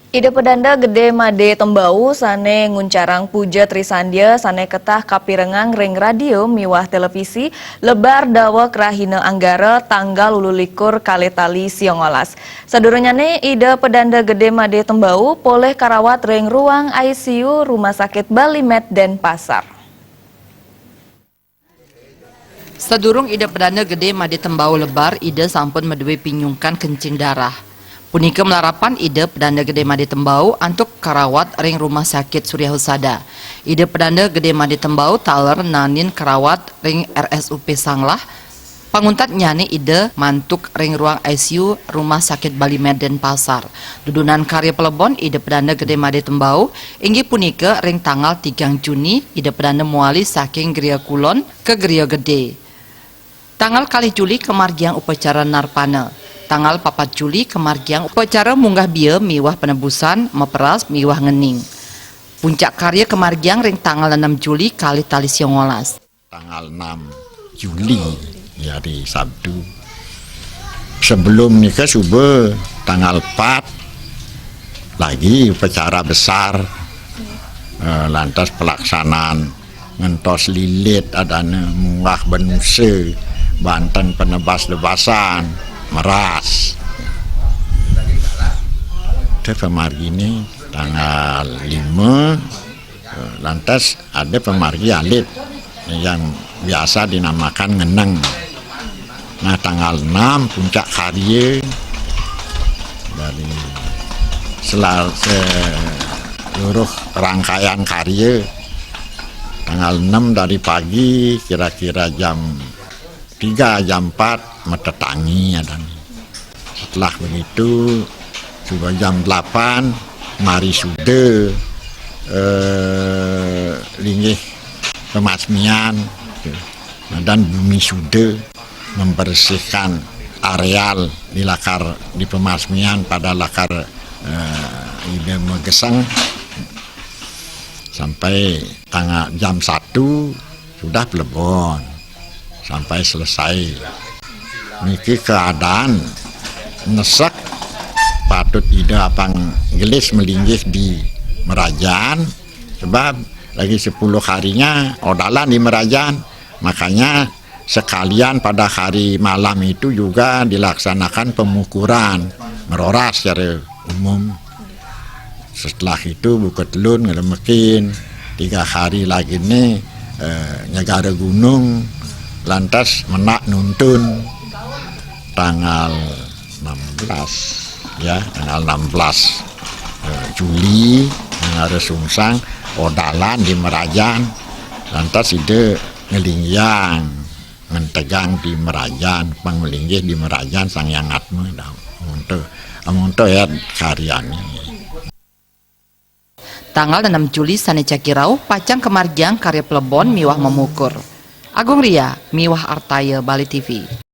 Ide pedanda gede made tembau sane nguncarang puja Trisandya sane ketah kapirengang ring radio miwah televisi lebar dawa kerahina anggara tanggal 21 Kaletali Siongolas. Sadurunnyane ide pedanda gede made tembau poleh karawat ring ruang ICU Rumah Sakit Bali Med Denpasar. Sadurung ide pedanda gede made tembau lebar ide sampun medwe pinyungkan kencing darah. Punika melarapan ide pedanda gede made tembau antuk karawat ring rumah sakit Surya Husada. Ide pedanda gede made tembau taler nanin karawat ring RSUP Sanglah. Panguntat nyane ide mantuk ring ruang ICU Rumah Sakit Bali Med Denpasar. Dudunan karya pelebon ide pedanda gede made tembau inggih punika ring tanggal 3 Juni ide pedanda muali saking Geria Kulon ke Geria Gede. Tanggal kali Juli kemargiang upacara narpana. Tanggal 4 Juli kemargiang upacara munggah bia miwah penebusan meperas miwah ngening. Puncak karya kemargiang ring tanggal 6 Juli kali tali Siongolas. Tanggal 6 Juli ya di Sabtu. Sebelum nikah subuh tanggal 4 lagi upacara besar. Lantas pelaksanaan ngentos lilit adana munggah benuse Banten penebas-lebasan meras. Pemargi ini tanggal 5 lantas ada pemargi alit yang biasa dinamakan ngeneng. Nah tanggal 6 puncak karya dari seluruh rangkaian karya. Tanggal 6 dari pagi kira-kira jam 3 jam 4 metetangi ada. Setelah begitu juga jam 8 mari sudah linggih pemasmian dan bumi sudah membersihkan areal di lakar di pemasmian pada lakar ide megesang sampai tanggal jam 1 sudah pelebon sampai selesai. Niki keadaan nesak patut ide apang gelis melinggih di Merajan sebab lagi 10 harinya odalan di Merajan, makanya sekalian pada hari malam itu juga dilaksanakan pemukuran meroras secara umum. Setelah itu buka telun ngelemekin 3 hari lagi nih negara gunung lantas menak nuntun tanggal 16 ya tanggal 16 Juli negara sungsang odalan di Merajan lantas ide ngelingyang mentegang di Merajan pangmelinggih di Merajan sang yang atmu untuk ya karyani. Tanggal 6 Juli sane cakirau pacang kemargiang karya pelebon miwah memukur. Agung Ria, miwah Artaya, Bali TV.